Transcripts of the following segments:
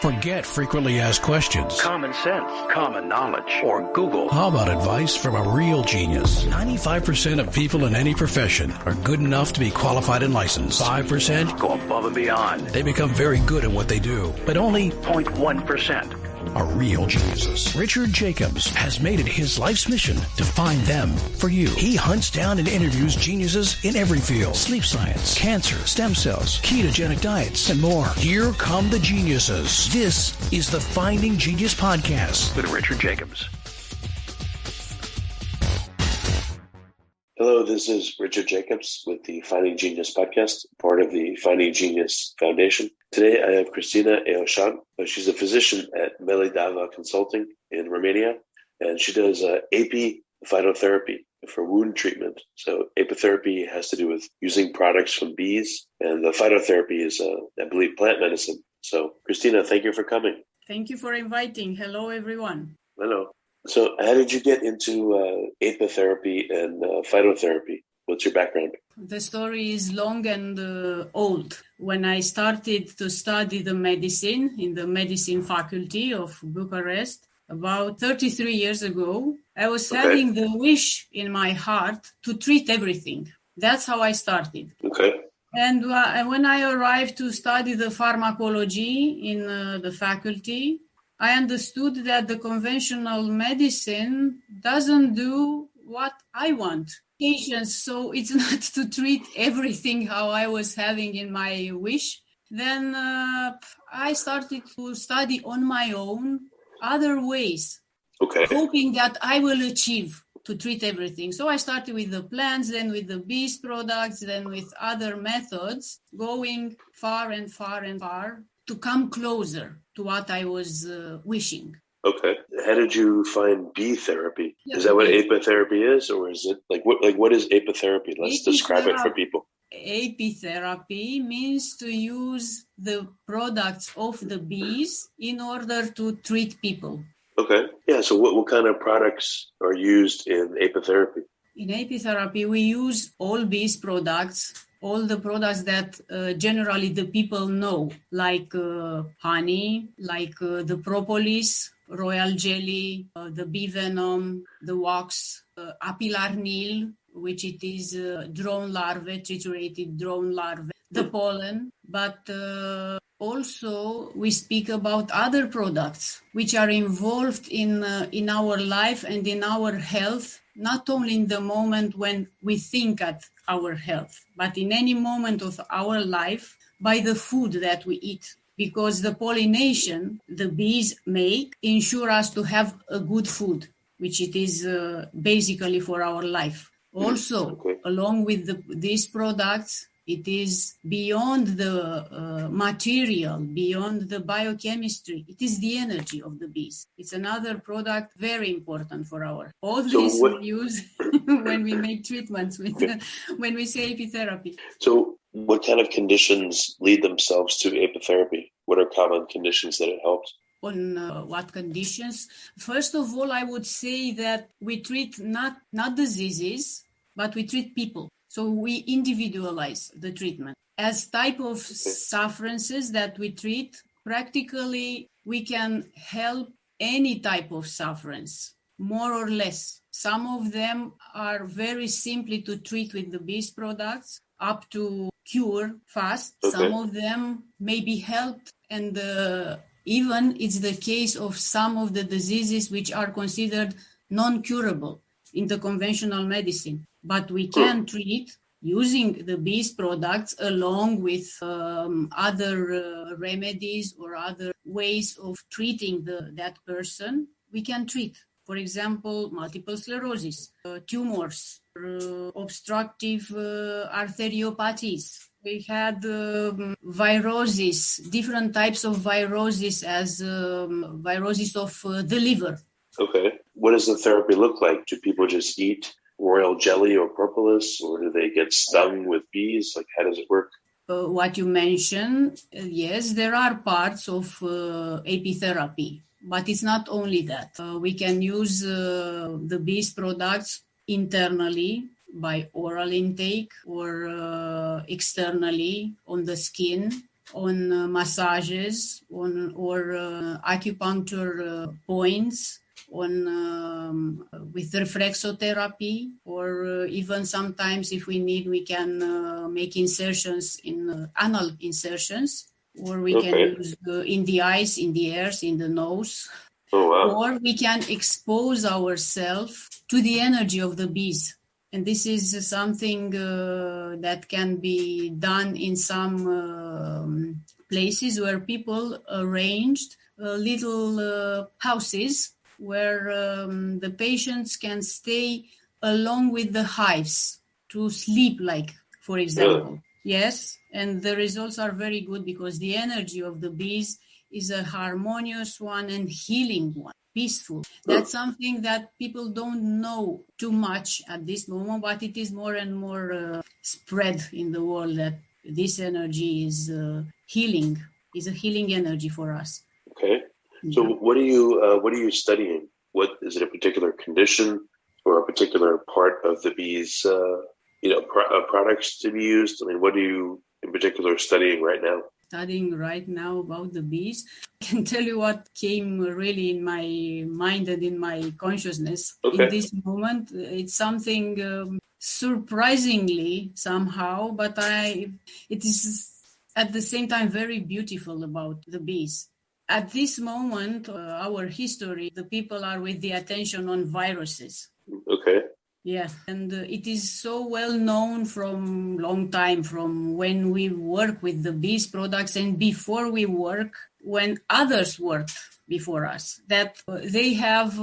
Forget frequently asked questions. Common sense, common knowledge, or Google. How about advice from a real genius? 95% of people in any profession are good enough to be qualified and licensed. 5% go above and beyond. They become very good at what they do, but only 0.1% are real geniuses. Richard Jacobs has made it his life's mission to find them for you. He hunts down and interviews geniuses in every field: sleep science, cancer, stem cells, ketogenic diets, and more. Here come the geniuses. This is the Finding Genius Podcast with Richard Jacobs. Hello, this is Richard Jacobs with the Finding Genius Podcast, part of the Finding Genius Foundation. Today I have Cristina Aosan. She's a physician at Melidava Consulting in Romania, and she does apitherapy for wound treatment. So apitherapy has to do with using products from bees, and the phytotherapy is, I believe, plant medicine. So, Cristina, thank you for coming. Thank you for inviting. Hello, everyone. Hello. So how did you get into apitherapy and phytotherapy? What's your background? The story is long and old. When I started to study the medicine in the medicine faculty of Bucharest, about 33 years ago, I was having the wish in my heart to treat everything. That's how I started. Okay. And when I arrived to study the pharmacology in the faculty, I understood that the conventional medicine doesn't do what I want. Patients, so it's not to treat everything how I was having in my wish. Then I started to study on my own other ways, hoping that I will achieve to treat everything. So I started with the plants, then with the bees products, then with other methods, going far and far and far to come closer to what I was wishing. Okay. How did you find bee therapy? Is that what apitherapy is, or is it what is apitherapy? Let's describe it for people. Apitherapy means to use the products of the bees in order to treat people. Okay. Yeah. So what kind of products are used in apitherapy? In apitherapy, we use all bees products, all the products that generally the people know, like honey, like the propolis, royal jelly, the bee venom, the wax, apillarnil, which it is drone larvae, triturated drone larvae, the pollen. But also we speak about other products which are involved in our life and in our health, not only in the moment when we think at our health, but in any moment of our life by the food that we eat. Because the pollination the bees make ensure us to have a good food, which it is basically for our life. Also, along with these products, it is beyond the material, beyond the biochemistry. It is the energy of the bees. It's another product very important for our. All this we use when we make treatments, when we say apitherapy. So what kind of conditions lead themselves to apitherapy? What are common conditions that it helps? On what conditions? First of all, I would say that we treat not diseases, but we treat people. So we individualize the treatment. As type of sufferances that we treat, practically we can help any type of sufferance, more or less. Some of them are very simply to treat with the bees products, up to cure fast. Some of them may be helped, and even it's the case of some of the diseases which are considered non-curable in the conventional medicine. But we can treat using the bees products along with other remedies or other ways of treating that person. We can treat, for example, multiple sclerosis, tumors, obstructive arteriopathies. We had viruses, different types of viruses as viruses of the liver. Okay. What does the therapy look like? Do people just eat royal jelly or propolis, or do they get stung with bees? Like, how does it work? What you mentioned, yes, there are parts of apitherapy, but it's not only that. We can use the bees products internally by oral intake or externally on the skin on massages, on or acupuncture points, on with reflexotherapy, or even sometimes if we need, we can make insertions in anal insertions, or we can use in the eyes, in the ears, in the nose. Oh, wow. Or we can expose ourselves to the energy of the bees. And this is something that can be done in some places where people arranged little houses where the patients can stay along with the hives to sleep, like, for example. Really? Yes, and the results are very good because the energy of the bees is a harmonious one and healing one, peaceful. That's something that people don't know too much at this moment, but it is more and more spread in the world that this energy is healing, is a healing energy for us. Okay. So what are you studying? What is it, a particular condition or a particular part of the bees, products to be used? I mean, what are you in particular studying right now? Studying right now about the bees. I can tell you what came really in my mind and in my consciousness in this moment. It's something surprisingly somehow, but it is at the same time very beautiful about the bees. At this moment, our history, the people are with the attention on viruses. Okay. Yeah, and it is so well known from long time, from when we work with the bees products and before we work, when others worked before us, that they have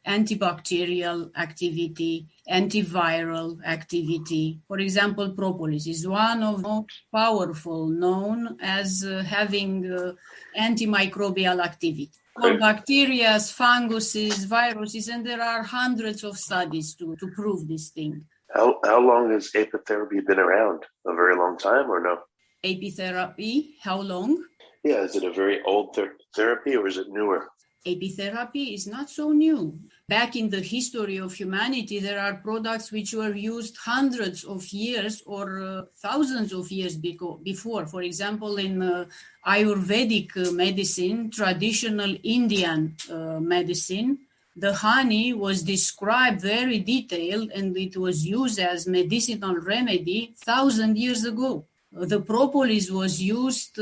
antibacterial activity, antiviral activity. For example, propolis is one of the most powerful, known as having antimicrobial activity. For bacteria, funguses, viruses, and there are hundreds of studies to prove this thing. How long has apitherapy been around? A very long time, or no? Apitherapy, how long? Yeah, is it a very old therapy or is it newer? Apitherapy is not so new. Back in the history of humanity, there are products which were used hundreds of years or thousands of years before. For example, in Ayurvedic medicine, traditional Indian medicine, the honey was described very detailed and it was used as medicinal remedy 1,000 years ago. The propolis was used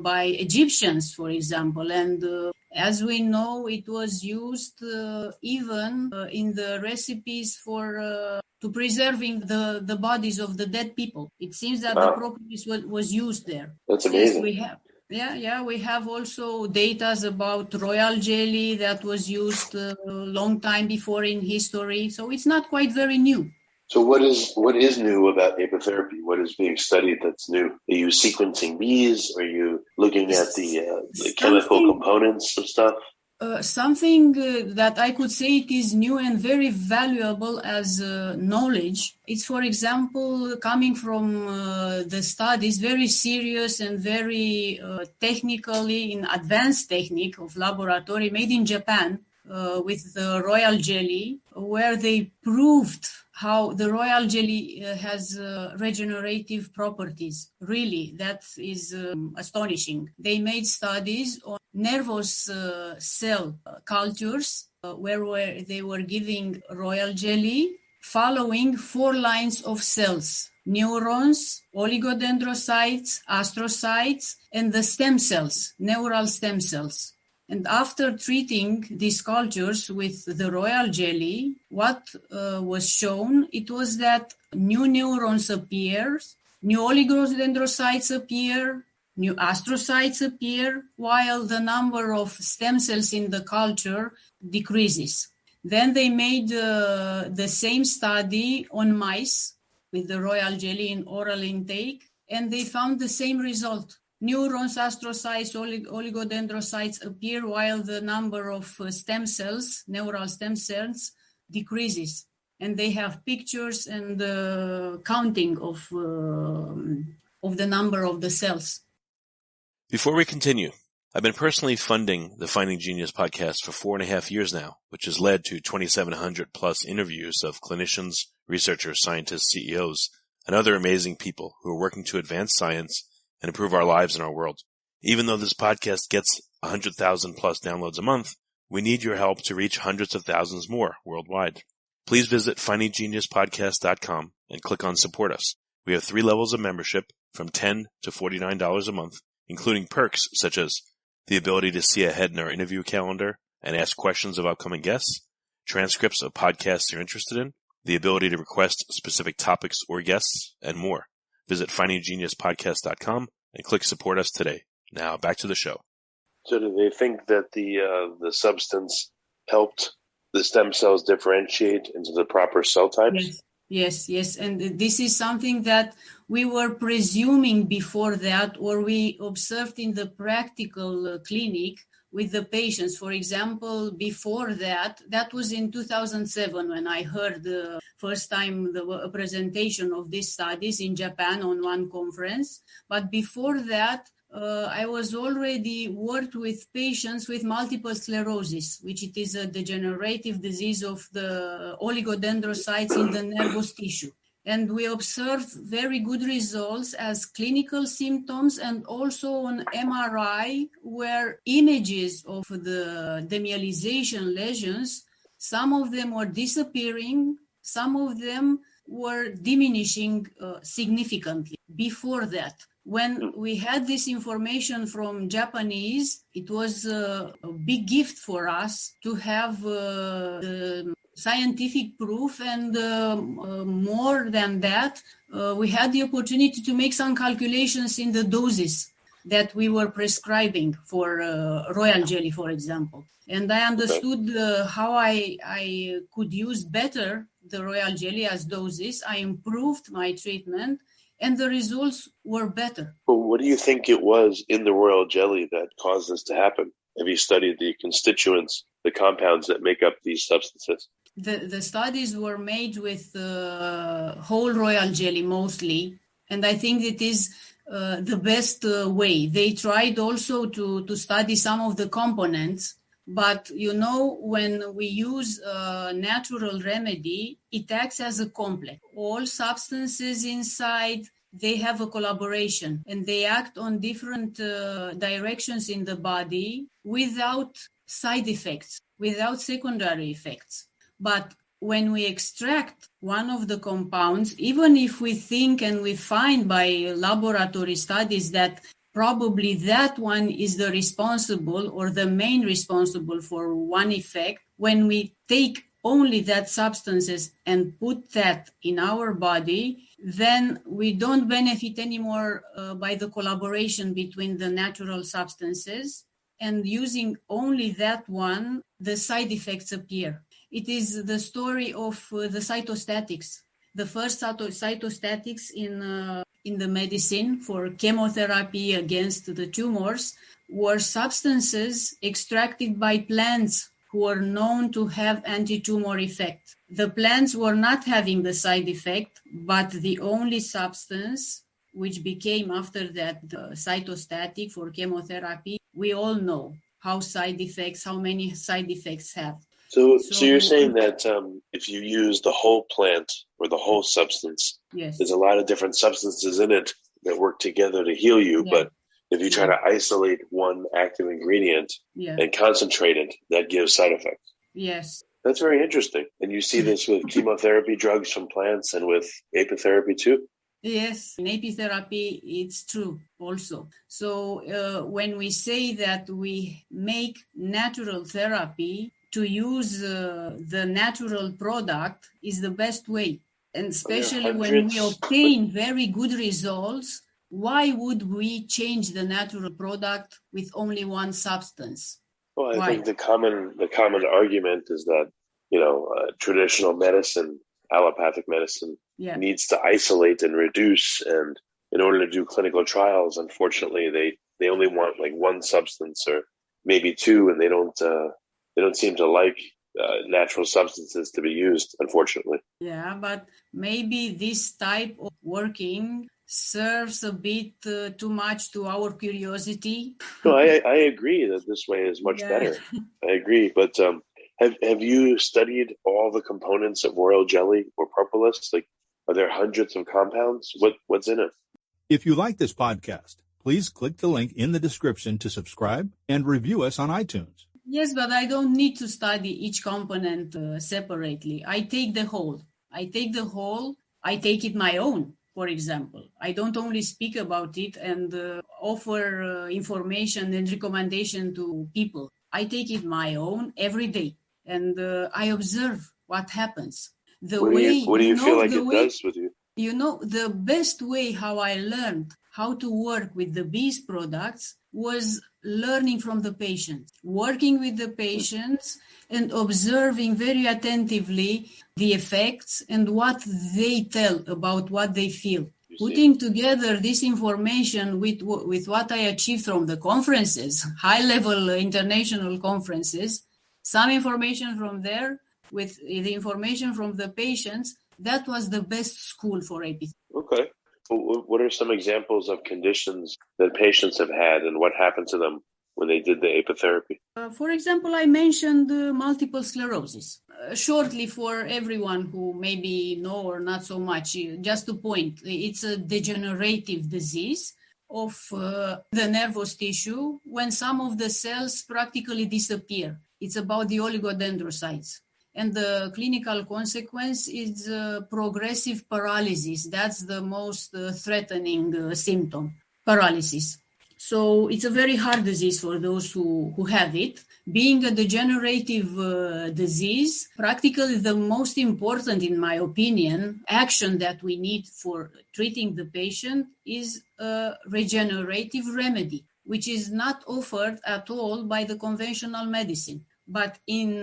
by Egyptians, for example, and as we know, it was used even in the recipes for to preserving the bodies of the dead people. It seems that the propolis was used there. That's amazing. Yes, we have also data about royal jelly that was used a long time before in history. So it's not quite very new. So what is new about apitherapy? What is being studied that's new? Are you sequencing bees? Are you looking at the chemical components of stuff? Something that I could say it is new and very valuable as knowledge. It's, for example, coming from the studies, very serious and very technically in advanced technique of laboratory made in Japan with the royal jelly, where they proved how the royal jelly has regenerative properties. Really, that is astonishing. They made studies on nervous cell cultures where they were giving royal jelly following 4 lines of cells: neurons, oligodendrocytes, astrocytes, and the stem cells, neural stem cells. And after treating these cultures with the royal jelly, what was shown, it was that new neurons appear, new oligodendrocytes appear, new astrocytes appear, while the number of stem cells in the culture decreases. Then they made the same study on mice with the royal jelly in oral intake, and they found the same result. Neurons, astrocytes, oligodendrocytes appear while the number of stem cells, neural stem cells, decreases. And they have pictures and counting of the number of the cells. Before we continue, I've been personally funding the Finding Genius podcast for 4.5 years now, which has led to 2,700 plus interviews of clinicians, researchers, scientists, CEOs, and other amazing people who are working to advance science and improve our lives and our world. Even though this podcast gets 100,000 plus downloads a month, we need your help to reach hundreds of thousands more worldwide. Please visit findinggeniuspodcast.com and click on Support Us. We have 3 levels of membership from $10 to $49 a month, including perks such as the ability to see ahead in our interview calendar and ask questions of upcoming guests, transcripts of podcasts you're interested in, the ability to request specific topics or guests, and more. Visit findinggeniuspodcast.com and click Support Us today. Now back to the show. So do they think that the substance helped the stem cells differentiate into the proper cell types? Yes. And this is something that we were presuming before that, or we observed in the practical clinic with the patients. For example, before that was in 2007 when I heard the first time the presentation of these studies in Japan on one conference. But before that, I was already worked with patients with multiple sclerosis, which it is a degenerative disease of the oligodendrocytes in the nervous tissue. And we observed very good results as clinical symptoms and also on MRI, where images of the demyelization lesions, some of them were disappearing, some of them were diminishing significantly before that. When we had this information from Japanese, it was a big gift for us to have the scientific proof, and more than that, we had the opportunity to make some calculations in the doses that we were prescribing for royal jelly, for example. And I understood how I could use better the royal jelly as doses. I improved my treatment, and the results were better. Well, what do you think it was in the royal jelly that caused this to happen? Have you studied the constituents, the compounds that make up these substances? The studies were made with whole royal jelly mostly, and I think it is the best way. They tried also to study some of the components, but when we use a natural remedy, it acts as a complex. All substances inside, they have a collaboration, and they act on different directions in the body without side effects, without secondary effects. But when we extract one of the compounds, even if we think and we find by laboratory studies that probably that one is the responsible or the main responsible for one effect, when we take only that substances and put that in our body, then we don't benefit anymore by the collaboration between the natural substances, and using only that one, the side effects appear. It is the story of the cytostatics. The first cytostatics in the medicine for chemotherapy against the tumors were substances extracted by plants who were known to have anti-tumor effect. The plants were not having the side effect, but the only substance which became after that the cytostatic for chemotherapy, we all know how many side effects have. So you're saying that if you use the whole plant or the whole substance, yes, there's a lot of different substances in it that work together to heal you. Yeah. But if you try to isolate one active ingredient and concentrate it, that gives side effects. Yes. That's very interesting. And you see this with chemotherapy drugs from plants and with apitherapy too? Yes, in apitherapy, it's true also. So when we say that we make natural therapy, to use the natural product is the best way. And especially when we obtain very good results, why would we change the natural product with only one substance? Well, I think the common argument is that, traditional medicine, allopathic medicine, needs to isolate and reduce. And in order to do clinical trials, unfortunately, they only want like one substance or maybe two, and they don't seem to like natural substances to be used, unfortunately. Yeah, but maybe this type of working serves a bit too much to our curiosity. No, I agree that this way is much better. I agree. But have you studied all the components of royal jelly or propolis? Like, are there hundreds of compounds? What's in it? If you like this podcast, Please click the link in the description to subscribe and review us on iTunes. Yes, but I don't need to study each component separately. I take the whole. I take it my own, for example. I don't only speak about it and offer information and recommendation to people. I take it my own every day, and I observe what happens. What do you feel like it does with you? You know, the best way how I learned how to work with the bees products was learning from the patients, working with the patients and observing very attentively the effects and what they tell about what they feel. Putting together this information with what I achieved from the conferences, high-level international conferences, some information from there with the information from the patients, that was the best school for apitherapy. Okay. What are some examples of conditions that patients have had and what happened to them when they did the apitherapy? For example, I mentioned multiple sclerosis. Shortly for everyone who maybe know or not so much, just to point, it's a degenerative disease of the nervous tissue when some of the cells practically disappear. It's about the oligodendrocytes. And the clinical consequence is progressive paralysis. That's the most threatening symptom, paralysis. So it's a very hard disease for those who have it. Being a degenerative disease, practically the most important, in my opinion, action that we need for treating the patient is a regenerative remedy, which is not offered at all by the conventional medicine. But in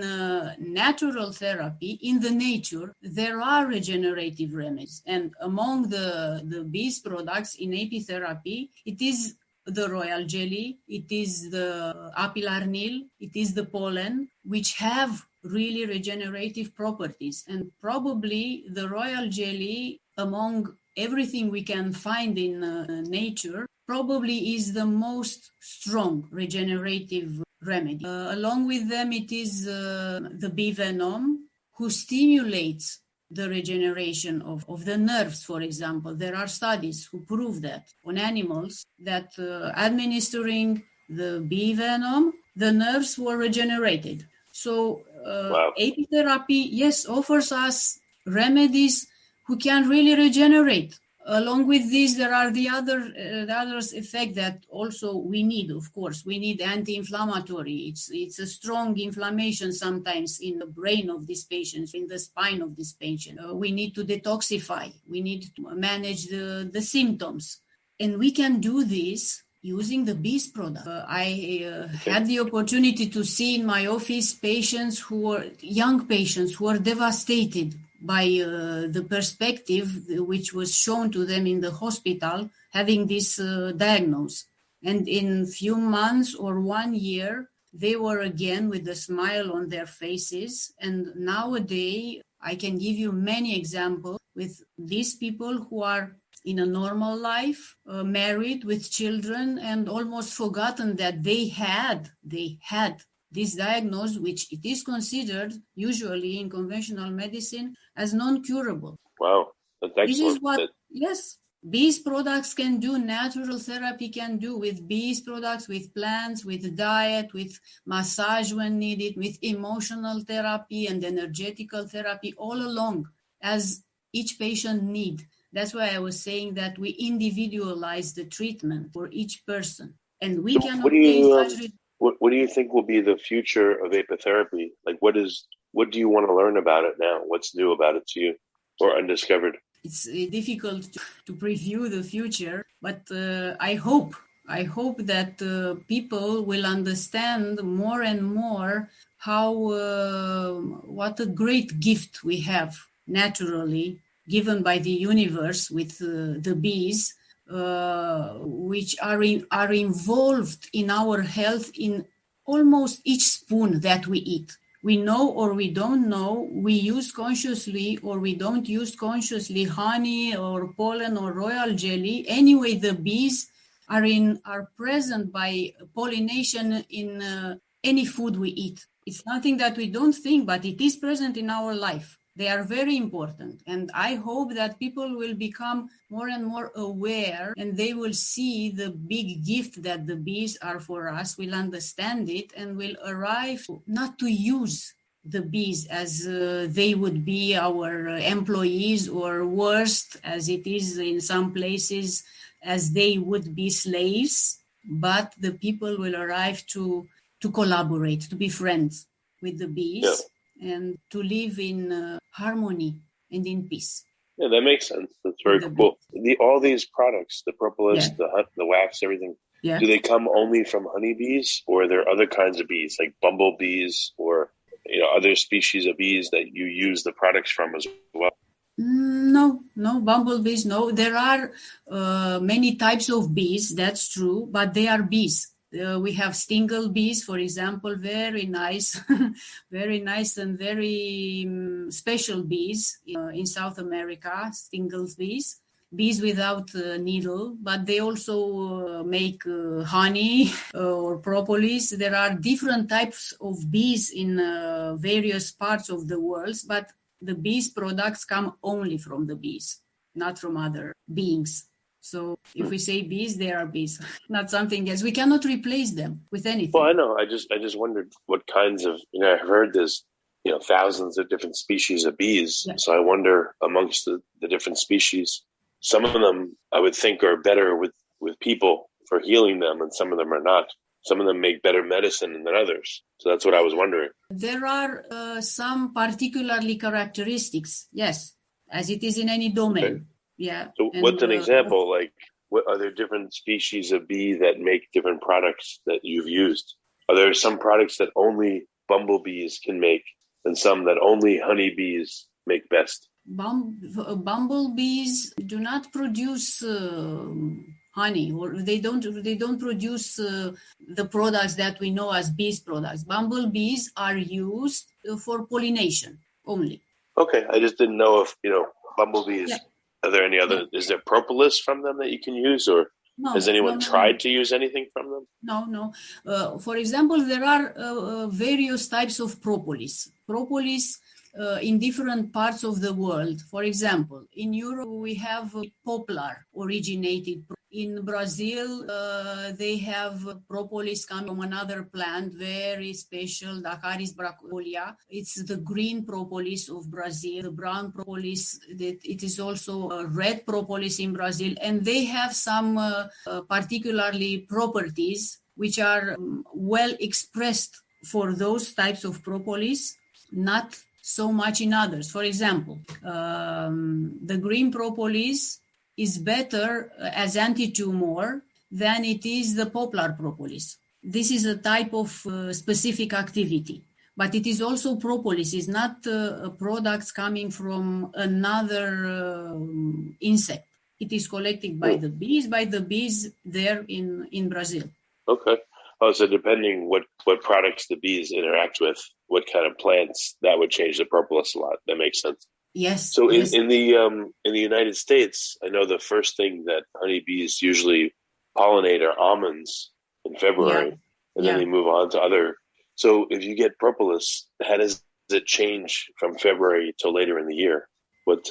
natural therapy, in the nature, there are regenerative remedies. And among the bees products in apitherapy, it is the royal jelly, it is the apiculture, it is the pollen, which have really regenerative properties. And probably the royal jelly, among everything we can find in nature, probably is the most strong regenerative remedy. Along with them, it is the bee venom, who stimulates the regeneration of the nerves, for example. There are studies who prove that on animals, that administering the bee venom, the nerves were regenerated. So apitherapy, yes, offers us remedies who can really regenerate. Along with this, there are the others effect that also we need, of course. We need anti-inflammatory. It's a strong inflammation sometimes in the brain of these patients, in the spine of this patient. We need to detoxify. We need to manage the symptoms. And we can do this using the bees product. I had the opportunity to see in my office patients young patients who were devastated by the perspective which was shown to them in the hospital, having this diagnosis. And in few months or 1 year, they were again with a smile on their faces. And nowadays, I can give you many examples with these people who are in a normal life, married with children, and almost forgotten that they had this diagnosis, which it is considered usually in conventional medicine as non-curable. Wow, that's excellent. This is what, yes, bees products can do, natural therapy can do with bees products, with plants, with diet, with massage when needed, with emotional therapy and energetical therapy all along as each patient need. That's why I was saying that we individualize the treatment for each person. And we can obtain such... What do you think will be the future of apitherapy? Like, what do you want to learn about it now? What's new about it to you or undiscovered? It's difficult to preview the future, but I hope that people will understand more and more how what a great gift we have naturally given by the universe with the bees, which are involved in our health in almost each spoon that we eat. We know or we don't know, we use consciously or we don't use consciously honey or pollen or royal jelly. Anyway, the bees are present by pollination in any food we eat. It's nothing that we don't think, but it is present in our life. They are very important. And I hope that people will become more and more aware, and they will see the big gift that the bees are for us, will understand it, and will arrive not to use the bees as they would be our employees, or worst, as it is in some places, as they would be slaves. But the people will arrive to collaborate, to be friends with the bees, and to live in harmony and in peace. Yeah, that makes sense. That's very cool. All these products, the propolis, the wax, everything, do they come only from honeybees, or are there other kinds of bees, like bumblebees, or other species of bees that you use the products from as well? No, bumblebees, no. There are many types of bees, that's true, but they are bees. We have stingle bees, for example, very nice, very nice and very special bees in South America, stingle bees. Bees without needle, but they also make honey or propolis. There are different types of bees in various parts of the world, but the bees products come only from the bees, not from other beings. So if we say bees, they are bees, not something else. We cannot replace them with anything. Well, I know. I just wondered what kinds of, I've heard there's, thousands of different species of bees. Yeah. So I wonder, amongst the different species, some of them I would think are better with people for healing them, and some of them are not. Some of them make better medicine than others. So that's what I was wondering. There are some particularly characteristics, yes, as it is in any domain. Okay. Yeah. So what's an example? Like, what are there different species of bee that make different products that you've used? Are there some products that only bumblebees can make, and some that only honeybees make best? Bumblebees do not produce honey, or they don't produce the products that we know as bees products. Bumblebees are used for pollination only. Okay, I just didn't know if bumblebees. Yeah. Are there any other? Is there propolis from them that you can use, or has anyone tried to use anything from them? No. For example, there are various types of propolis. Propolis in different parts of the world. For example, in Europe, we have poplar originated. In Brazil, they have propolis coming from another plant, very special, Dacaris bracholia. It's the green propolis of Brazil, the brown propolis. It is also a red propolis in Brazil. And they have some particularly properties which are well expressed for those types of propolis, not so much in others. For example, the green propolis is better as anti-tumor than it is the poplar propolis. This is a type of specific activity, but it is also propolis. It's not products coming from another insect. It is collected by the bees there in Brazil. Okay. Oh, so depending what products the bees interact with, what kind of plants, that would change the propolis a lot. That makes sense. Yes. So in the United States, I know the first thing that honeybees usually pollinate are almonds in February, and then they move on to other. So if you get propolis, how does it change from February till later in the year? What's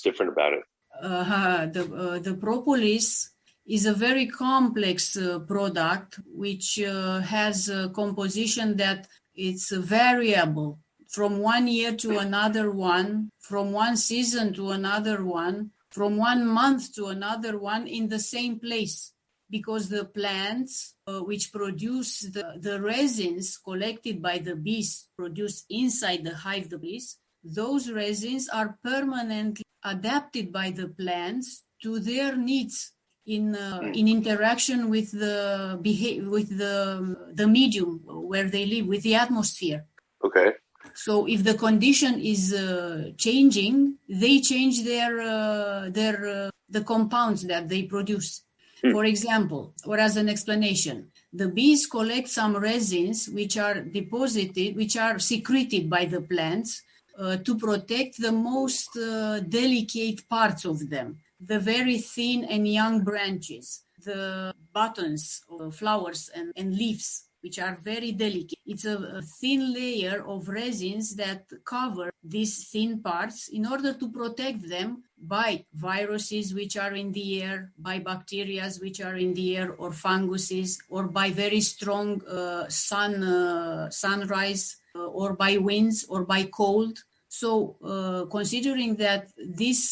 different about it? The propolis is a very complex product which has a composition that it's variable from one year to another one, from one season to another one, from 1 month to another one in the same place, because the plants which produce the resins collected by the bees produced inside the hive, the bees, those resins are permanently adapted by the plants to their needs in interaction with the medium where they live, with the atmosphere. Okay. So if the condition is changing, they change the compounds that they produce. For example, or as an explanation, the bees collect some resins which are deposited, which are secreted by the plants to protect the most delicate parts of them, the very thin and young branches, the buttons, flowers and leaves, which are very delicate. It's a thin layer of resins that cover these thin parts in order to protect them by viruses which are in the air, by bacteria which are in the air, or funguses, or by very strong sunrise, or by winds, or by cold. So considering that these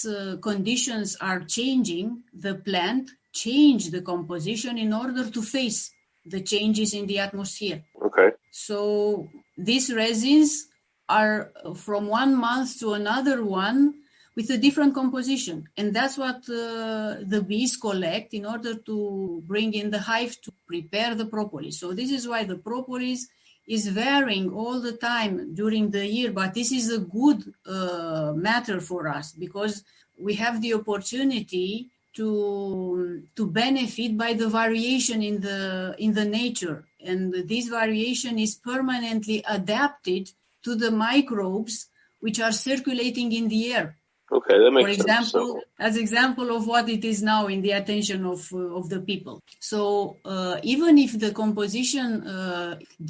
conditions are changing, the plant change the composition in order to face the changes in the atmosphere. Okay. So these resins are from 1 month to another one with a different composition. And that's what the bees collect in order to bring in the hive to prepare the propolis. So this is why the propolis is varying all the time during the year, but this is a good matter for us because we have the opportunity to benefit by the variation in the nature, and this variation is permanently adapted to the microbes which are circulating in the air. Okay, that makes For example, sense. as example of what it is now in the attention of the people. So even if the composition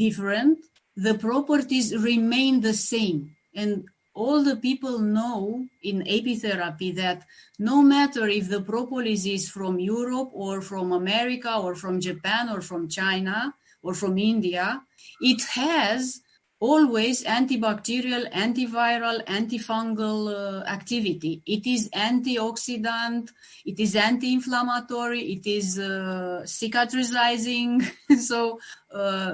different, the properties remain the same. And all the people know in apitherapy that no matter if the propolis is from Europe or from America or from Japan or from China or from India, it has always antibacterial, antiviral, antifungal activity. It is antioxidant, it is anti-inflammatory, it is cicatrizing. So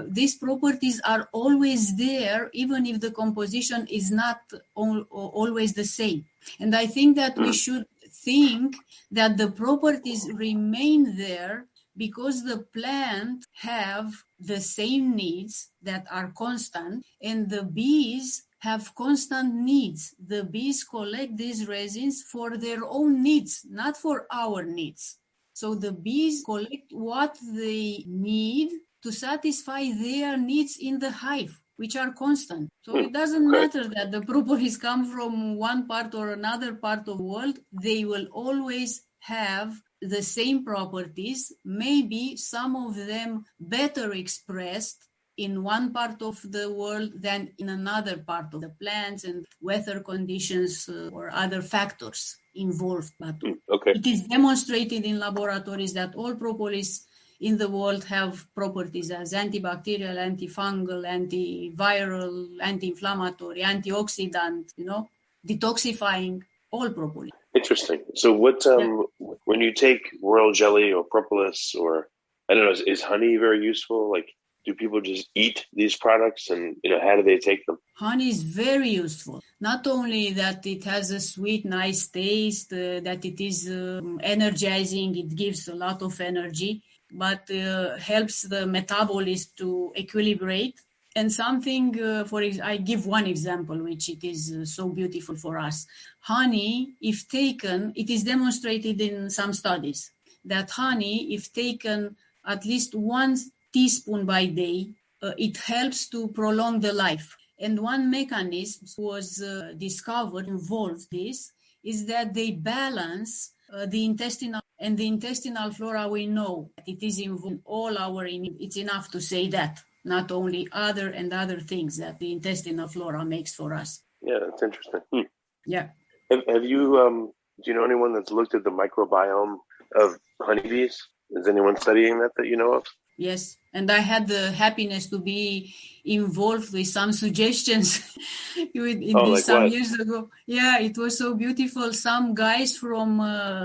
these properties are always there, even if the composition is not always the same. And I think that we should think that the properties remain there because the plant have the same needs that are constant, and the bees have constant needs. The bees collect these resins for their own needs, not for our needs. So the bees collect what they need to satisfy their needs in the hive, which are constant. So it doesn't matter that the propolis come from one part or another part of the world, they will always have the same properties, maybe some of them better expressed in one part of the world than in another part of the plants and weather conditions or other factors involved. But it is demonstrated in laboratories that all propolis in the world have properties as antibacterial, antifungal, antiviral, anti-inflammatory, antioxidant, detoxifying, all propolis. Interesting. So what, when you take royal jelly or propolis, or I don't know, is honey very useful? Like, do people just eat these products, and how do they take them? Honey is very useful. Not only that it has a sweet, nice taste, that it is energizing, it gives a lot of energy, but helps the metabolism to equilibrate. And something, I give one example, which it is so beautiful for us. Honey, if taken, it is demonstrated in some studies that honey, if taken at least 1 teaspoon by day, it helps to prolong the life. And one mechanism was discovered, involved this, is that they balance the intestinal, and the intestinal flora, we know that it is involved in all our immune. It's enough to say that. Not only other things that the intestinal flora makes for us. Yeah, that's interesting. Yeah. Have you, do you know anyone that's looked at the microbiome of honeybees? Is anyone studying that you know of? Yes, and I had the happiness to be involved with some suggestions some years ago. Yeah, it was so beautiful. Some guys from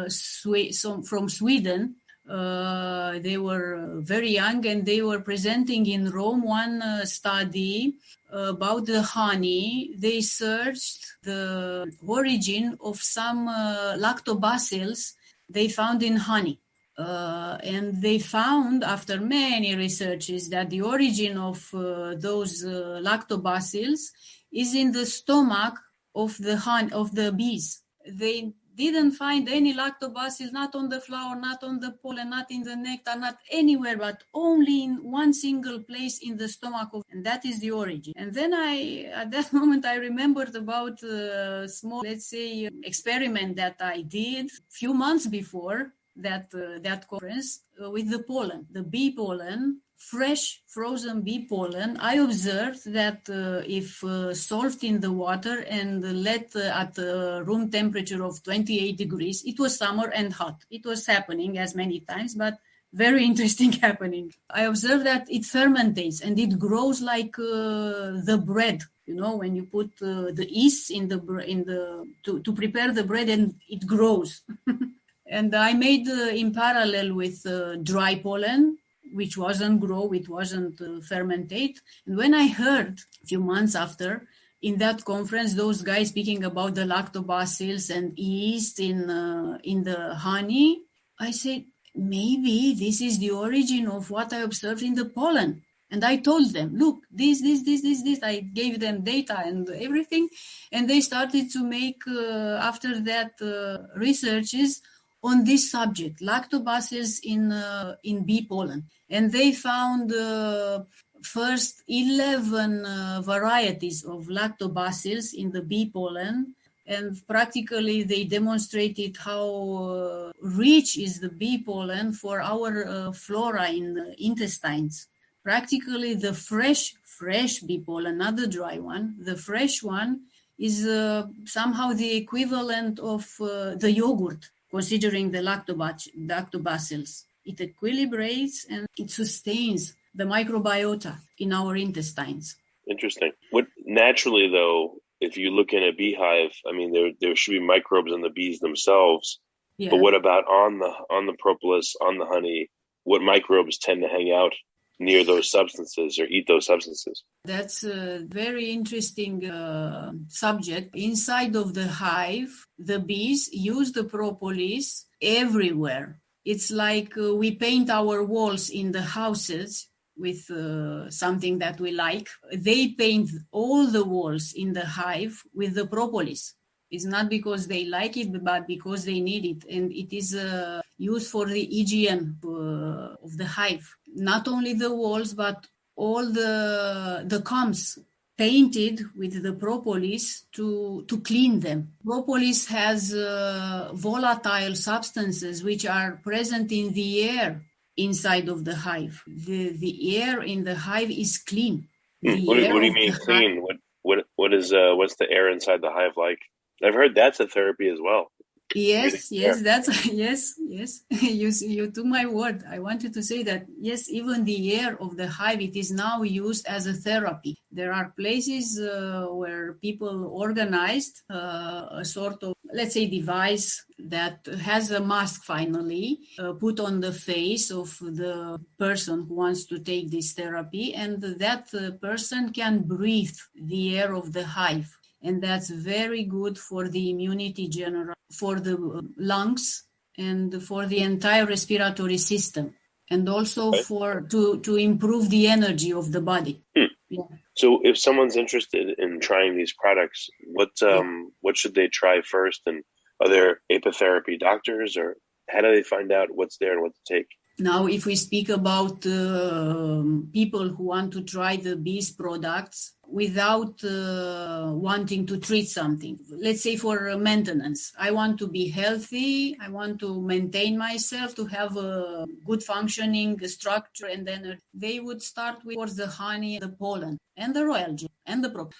Sweden, they were very young, and they were presenting in Rome one study about the honey. They searched the origin of some lactobacills they found in honey. And they found, after many researches, that the origin of those lactobacills is in the stomach of the bees. They didn't find any lactobacills, not on the flower, not on the pollen, not in the nectar, not anywhere, but only in one single place in the stomach and that is the origin. And then at that moment, I remembered about a small, let's say, experiment that I did a few months before that conference with the pollen, the bee pollen fresh frozen bee pollen, I observed that if solved in the water and let at room temperature of 28 degrees, it was summer and hot. It was happening as many times, but very interesting happening. I observed that it fermentates and it grows like the bread. You know, when you put the yeast to prepare the bread, and it grows. And I made in parallel with dry pollen, which wasn't grow, it wasn't fermentate. And when I heard a few months after in that conference, those guys speaking about the lactobacills and yeast in the honey, I said, maybe this is the origin of what I observed in the pollen. And I told them, look, this. I gave them data and everything. And they started to make, after that, researches on this subject, lactobacills in bee pollen. And they found first 11 varieties of lactobacills in the bee pollen. And practically they demonstrated how rich is the bee pollen for our flora in the intestines. Practically the fresh bee pollen, not the dry one, the fresh one is somehow the equivalent of the yogurt, considering the lactobacills. It equilibrates and it sustains the microbiota in our intestines. Interesting. What naturally, though, if you look in a beehive, I mean, there should be microbes in the bees themselves. Yeah. But what about on the propolis, on the honey? What microbes tend to hang out near those substances or eat those substances? That's a very interesting subject. Inside of the hive, the bees use the propolis everywhere. It's like we paint our walls in the houses with something that we like. They paint all the walls in the hive with the propolis. It's not because they like it, but because they need it. And it is used for the hygiene of the hive. Not only the walls, but all the combs painted with the propolis to clean them. Propolis has volatile substances which are present in the air inside of the hive. The air in the hive is clean. What do you mean clean? What's the air inside the hive like? I've heard that's a therapy as well. Yes, that's yes. You took my word. I wanted to say that, yes, even the air of the hive, it is now used as a therapy. There are places where people organized a sort of, let's say, device that has a mask finally put on the face of the person who wants to take this therapy, and that person can breathe the air of the hive. And that's very good for the immunity general, for the lungs, and for the entire respiratory system, and also to improve the energy of the body. Yeah. So if someone's interested in trying these products, what should they try first? And are there apitherapy doctors, or how do they find out what's there and what to take? Now, if we speak about people who want to try the bees products without wanting to treat something, let's say for maintenance, I want to be healthy, I want to maintain myself, to have a good functioning structure, and then they would start with the honey, the pollen, and the royal jelly, and the propolis.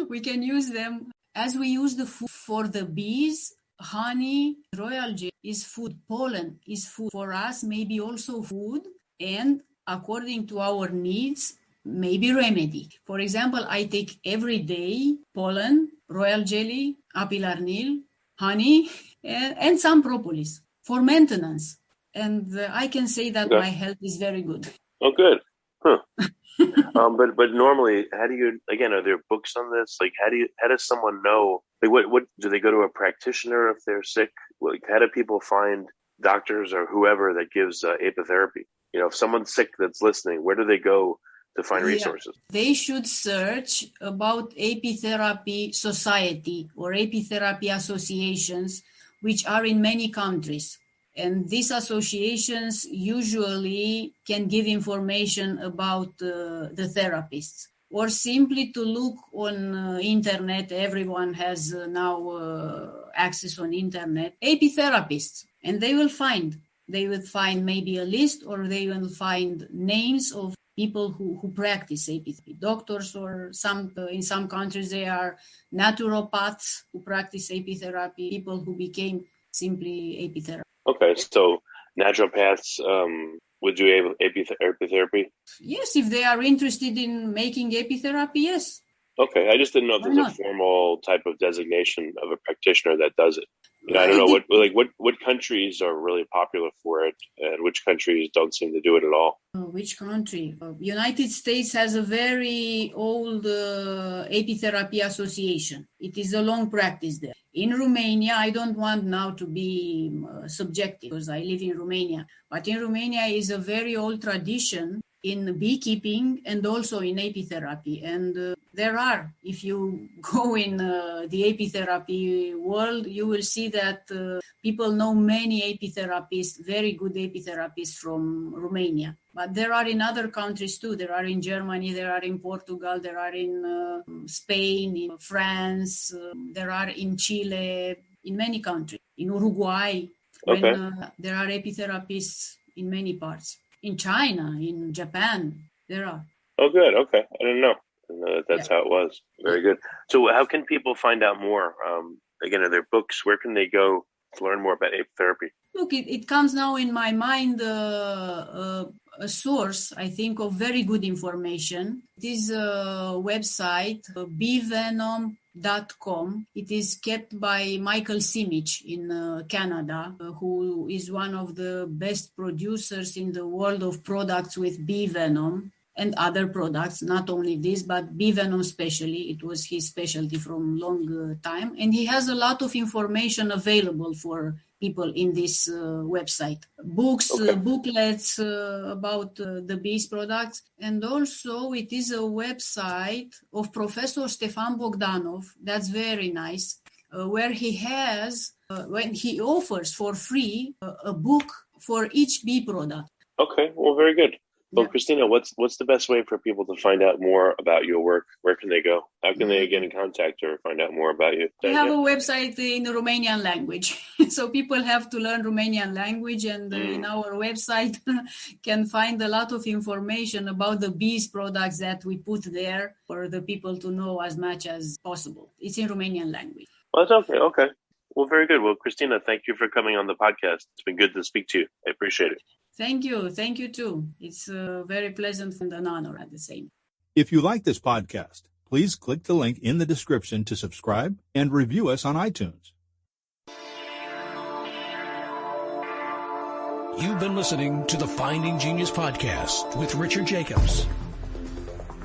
We can use them as we use the food for the bees. Honey, royal jelly is food, pollen is food for us, maybe also food, and according to our needs, maybe remedy. For example, I take every day pollen, royal jelly, apillarnil, honey, and some propolis for maintenance. And I can say that my health is very good. Oh, good. Huh. But normally, how do you, again, are there books on this? Like, how does someone know? Like, what do they go to a practitioner if they're sick? Like, how do people find doctors or whoever that gives apitherapy? You know, if someone's sick that's listening, where do they go to find resources? They should search about apitherapy society or apitherapy associations, which are in many countries. And these associations usually can give information about the therapists, or simply to look on internet. Everyone has now access on internet, apitherapists, and they will find they will find maybe a list, or they will find names of people who practice apitherapy, doctors, or in some countries they are naturopaths who practice apitherapy, people who became simply apitherapists. Okay, so naturopaths would do apitherapy? Yes, if they are interested in making apitherapy, yes. Okay, I just didn't know if there's a formal type of designation of a practitioner that does it. I don't know what countries are really popular for it, and which countries don't seem to do it at all. Which country? United States has a very old apitherapy association. It is a long practice there. In Romania, I don't want now to be subjective because I live in Romania, but in Romania is a very old tradition in beekeeping and also in apitherapy. And there are, if you go in the apitherapy world, you will see that people know many apitherapists, very good apitherapists from Romania. But there are in other countries too. There are in Germany, there are in Portugal, there are in Spain, in France, there are in Chile, in many countries, in Uruguay. Okay. There are apitherapists in many parts. In China, in Japan, there are. Oh, good. Okay. I didn't know. That's how it was. Very good. So how can people find out more? Again, are there books? Where can they go to learn more about apitherapy? Look, it comes now in my mind a source, I think, of very good information. It is a website, beevenom.com. It is kept by Michael Simic in Canada, who is one of the best producers in the world of products with bee venom and other products, not only this, but bee venom especially. It was his specialty from long time. And he has a lot of information available for people in this website. Books, booklets about the bees products. And also it is a website of Professor Stefan Bogdanov. That's very nice, where he has, when he offers for free a book for each bee product. Okay, well, very good. Well, Yeah. Cristina, what's the best way for people to find out more about your work? Where can they go? How can they get in contact or find out more about you? We have a website in the Romanian language. So people have to learn Romanian language, and in our website can find a lot of information about the bees products that we put there for the people to know as much as possible. It's in Romanian language. Well, that's okay. Okay. Well, very good. Well, Cristina, thank you for coming on the podcast. It's been good to speak to you. I appreciate it. Thank you. Thank you too. It's very pleasant and an honor at the same time. If you like this podcast, please click the link in the description to subscribe and review us on iTunes. You've been listening to the Finding Genius podcast with Richard Jacobs.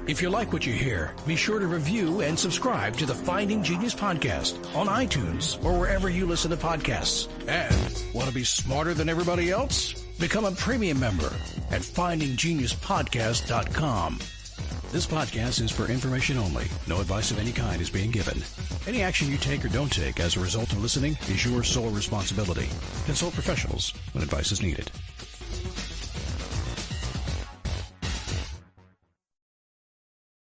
If you like what you hear, be sure to review and subscribe to the Finding Genius podcast on iTunes or wherever you listen to podcasts. And want to be smarter than everybody else? Become a premium member at findinggeniuspodcast.com. This podcast is for information only. No advice of any kind is being given. Any action you take or don't take as a result of listening is your sole responsibility. Consult professionals when advice is needed.